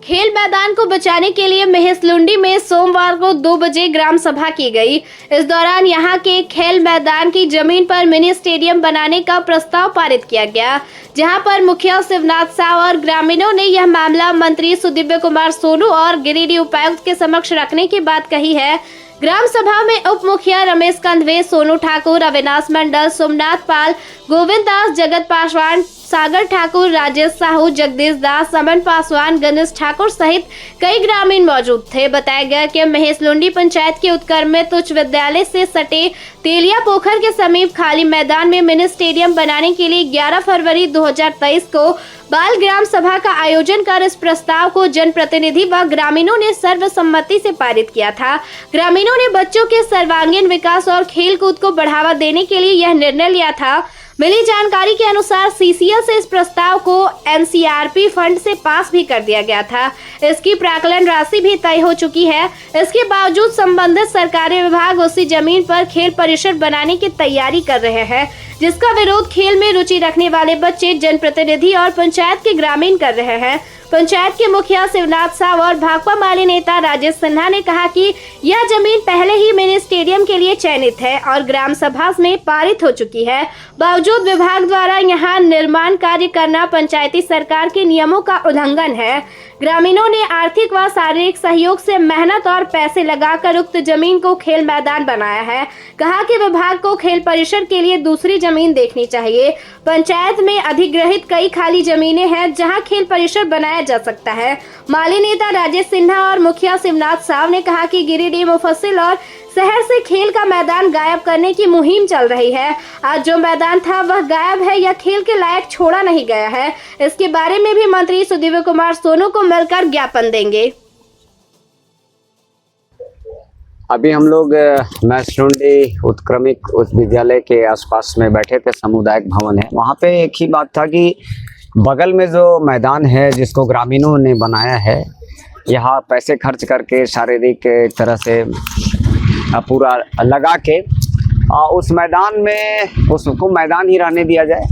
खेल मैदान को बचाने के लिए महेशलुंडी में सोमवार को 2 बजे ग्राम सभा की गई। इस दौरान यहां के खेल मैदान की जमीन पर मिनी स्टेडियम बनाने का प्रस्ताव पारित किया गया, जहां पर मुखिया शिवनाथ साव और ग्रामीणों ने यह मामला मंत्री सुदिव्य कुमार सोनू और गिरिडीह उपायुक्त के समक्ष रखने की बात कही है। ग्राम सभा में उप मुखिया रमेश कंधवे, सोनू ठाकुर, अविनाश मंडल, सोमनाथ पाल, गोविंद दास, जगत पासवान, सागर ठाकुर, राजेश साहू, जगदीश दास, अमन पासवान, गणेश ठाकुर सहित कई ग्रामीण मौजूद थे। बताया गया कि महेशलुंडी पंचायत के उत्क्रमित उच्च विद्यालय से सटे तेलिया पोखर के समीप खाली मैदान में मिनी स्टेडियम बनाने के लिए 11 फरवरी 2023 को बाल ग्राम सभा का आयोजन कर इस प्रस्ताव को जनप्रतिनिधि व ग्रामीणों ने सर्वसम्मति से पारित किया था। ग्रामीणों ने बच्चों के सर्वांगीण विकास और खेल कूद को बढ़ावा देने के लिए यह निर्णय लिया था। मिली जानकारी के अनुसार सीसीएल से इस प्रस्ताव को एनसीआरपी फंड से पास भी कर दिया गया था। इसकी प्राक्कलन राशि भी तय हो चुकी है। इसके बावजूद संबंधित सरकारी विभाग उसी जमीन पर खेल परिसर बनाने की तैयारी कर रहे हैं, जिसका विरोध खेल में रुचि रखने वाले बच्चे, जनप्रतिनिधि और पंचायत के ग्रामीण कर रहे हैं। पंचायत के मुखिया शिवनाथ साव और भाकपा माले नेता राजेश सिन्हा ने कहा कि यह जमीन पहले ही मिनी स्टेडियम के लिए चयनित है और ग्राम सभा में पारित हो चुकी है। बावजूद विभाग द्वारा यहां निर्माण कार्य करना पंचायती सरकार के नियमों का उल्लंघन है। ग्रामीणों ने आर्थिक व शारीरिक सहयोग से मेहनत और पैसे लगाकर उक्त जमीन को खेल मैदान बनाया है। कहा कि विभाग को खेल परिसर के लिए दूसरी जमीन देखनी चाहिए। पंचायत में अधिग्रहित कई खाली जमीनें हैं जहां खेल परिसर बनाया जा सकता है। माली नेता राजेश सिन्हा और मुखिया शिवनाथ साव ने कहा कि गिरिडीह, मुफस्सिल और शहर से खेल का मैदान गायब करने की मुहिम चल रही है। आज जो मैदान था वह गायब है या खेल के लायक छोड़ा नहीं गया है। इसके बारे में भी मंत्री सुदिव्य कुमार सोनू को मिलकर ज्ञापन देंगे। अभी हम लोग महेशलुंडी उत्क्रमित उच्च विद्यालय के आसपास में बैठे थे। सामुदायिक भवन है, वहाँ पे एक ही बात था कि बगल में जो मैदान है जिसको ग्रामीणों ने बनाया है, यहाँ पैसे खर्च करके शारीरिक तरह से पूरा लगा के उस मैदान में उसको मैदान ही रहने दिया जाए।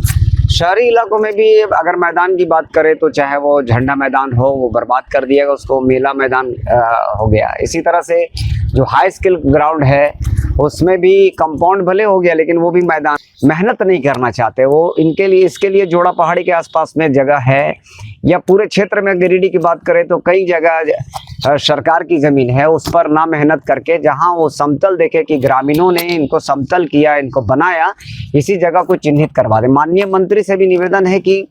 शहरी इलाकों में भी अगर मैदान की बात करें तो चाहे वो झंडा मैदान हो, वो बर्बाद कर दिया गया, उसको मेला मैदान हो गया। इसी तरह से जो हाई स्किल ग्राउंड है उसमें भी कंपाउंड भले हो गया, लेकिन वो भी मैदान मेहनत नहीं करना चाहते वो। इनके लिए इसके लिए जोड़ा पहाड़ी के आसपास में जगह है, या पूरे क्षेत्र में गिरिडीह की बात करें तो कई जगह सरकार की ज़मीन है, उस पर ना मेहनत करके जहां वो समतल देखे कि ग्रामीणों ने इनको समतल किया, इनको बनाया, इसी जगह को चिन्हित करवा दे। माननीय मंत्री से भी निवेदन है कि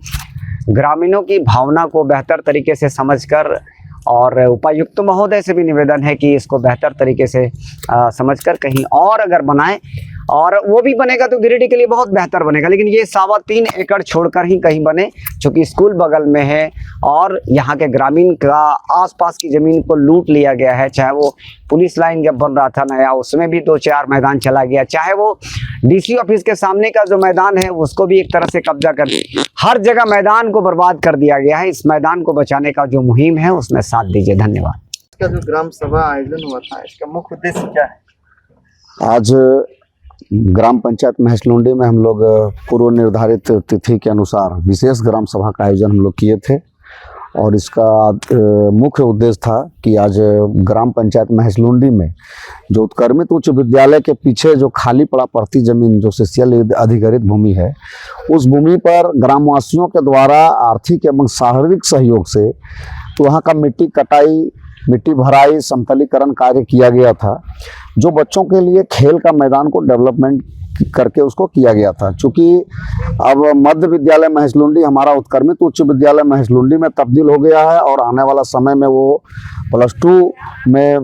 ग्रामीणों की भावना को बेहतर तरीके से समझकर, और उपायुक्त महोदय से भी निवेदन है कि इसको बेहतर तरीके से समझकर कहीं और अगर बनाएं, और वो भी बनेगा तो गिरिडीह के लिए बहुत बेहतर बनेगा। लेकिन ये 3.25 एकड़ छोड़कर ही कहीं बने, चूँकि स्कूल बगल में है और यहाँ के ग्रामीण का आसपास की ज़मीन को लूट लिया गया है। चाहे वो पुलिस लाइन जब बन रहा था नया, उसमें भी 2-4 मैदान चला गया, चाहे वो डीसी ऑफिस के सामने का जो मैदान है उसको भी एक तरह से कब्जा कर, हर जगह मैदान को बर्बाद कर दिया गया है। इस मैदान को बचाने का जो मुहिम है उसमें साथ दीजिए। धन्यवाद। इसका जो ग्राम सभा आयोजन हुआ था, इसका मुख्य उद्देश्य क्या है? आज ग्राम पंचायत महेशलुंडी में हम लोग पूर्व निर्धारित तिथि के अनुसार विशेष ग्राम सभा का आयोजन हम लोग किए थे, और इसका मुख्य उद्देश्य था कि आज ग्राम पंचायत महेशलुंडी में जो उत्क्रमित उच्च विद्यालय के पीछे जो खाली पड़ा पड़ती जमीन, जो सीसीएल अधिग्रहित भूमि है, उस भूमि पर ग्रामवासियों के द्वारा आर्थिक एवं शारीरिक सहयोग से तो वहाँ का मिट्टी कटाई, मिट्टी भराई, समतलीकरण कार्य किया गया था, जो बच्चों के लिए खेल का मैदान को डेवलपमेंट करके उसको किया गया था। चूँकि अब मध्य विद्यालय महेशलुंडी हमारा उत्क्रमित उच्च विद्यालय महेशलुंडी में तब्दील हो गया है, और आने वाला समय में वो +2 में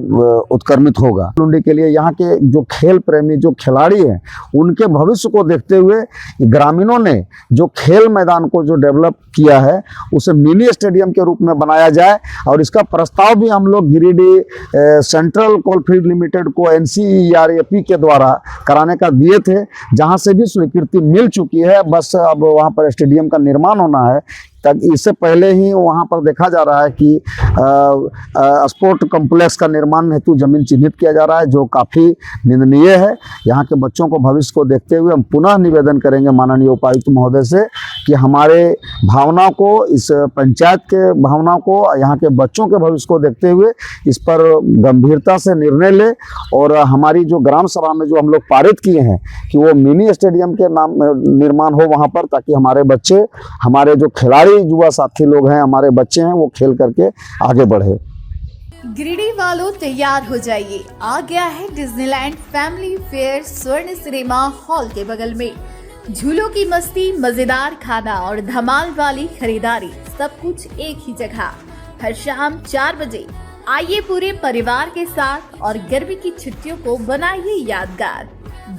उत्क्रमित होगा। महेशलुंडी के लिए यहाँ के जो खेल प्रेमी, जो खिलाड़ी हैं, उनके भविष्य को देखते हुए ग्रामीणों ने जो खेल मैदान को जो डेवलप किया है उसे मिनी स्टेडियम के रूप में बनाया जाए, और इसका प्रस्ताव भी हम लोग गिरिडीह सेंट्रल कोलफील्ड लिमिटेड को NCERAP के द्वारा कराने का दिए थे, जहां से भी स्वीकृति मिल चुकी है। बस अब वहां पर स्टेडियम का निर्माण होना है। तक इससे पहले ही वहां पर देखा जा रहा है कि स्पोर्ट कॉम्प्लेक्स का निर्माण हेतु जमीन चिन्हित किया जा रहा है, जो काफ़ी निंदनीय है। यहाँ के बच्चों को भविष्य को देखते हुए हम पुनः निवेदन करेंगे माननीय उपायुक्त महोदय से कि हमारे भावना को, इस पंचायत के भावना को, यहाँ के बच्चों के भविष्य को देखते हुए इस पर गंभीरता से निर्णय ले और हमारी जो ग्राम सभा में जो हम लोग पारित किए हैं कि वो मिनी स्टेडियम के नाम निर्माण हो वहाँ पर, ताकि हमारे बच्चे, हमारे जो खिलाड़ी युवा साथी लोग हैं, हमारे बच्चे हैं, वो खेल करके आगे बढ़े। गिरिडीह वालों तैयार हो जाइए, आ गया है डिज्नीलैंड फैमिली फेयर स्वर्ण सिनेमा हॉल के बगल में। झूलों की मस्ती, मजेदार खाना और धमाल वाली खरीदारी, सब कुछ एक ही जगह। हर शाम 4 बजे आइए पूरे परिवार के साथ और गर्मी की छुट्टियों को बनाइए यादगार।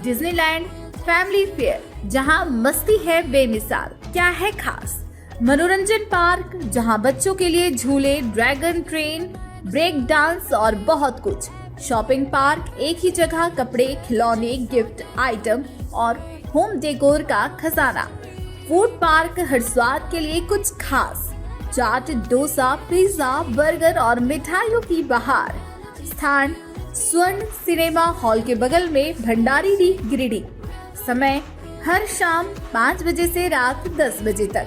डिज्नीलैंड फैमिली फेयर, जहां मस्ती है बेमिसाल। क्या है खास? मनोरंजन पार्क, जहां बच्चों के लिए झूले, ड्रैगन ट्रेन, ब्रेक डांस और बहुत कुछ। शॉपिंग पार्क, एक ही जगह कपड़े, खिलौने, गिफ्ट आइटम और होम डेकोर का खजाना। फूड पार्क, हर स्वाद के लिए कुछ खास। चाट, डोसा, पिज्जा, बर्गर और मिठाइयों की बहार। स्थान स्वर्ण सिनेमा हॉल के बगल में, भंडारीडीह, गिरिडीह। समय हर शाम 5 बजे से रात 10 बजे तक।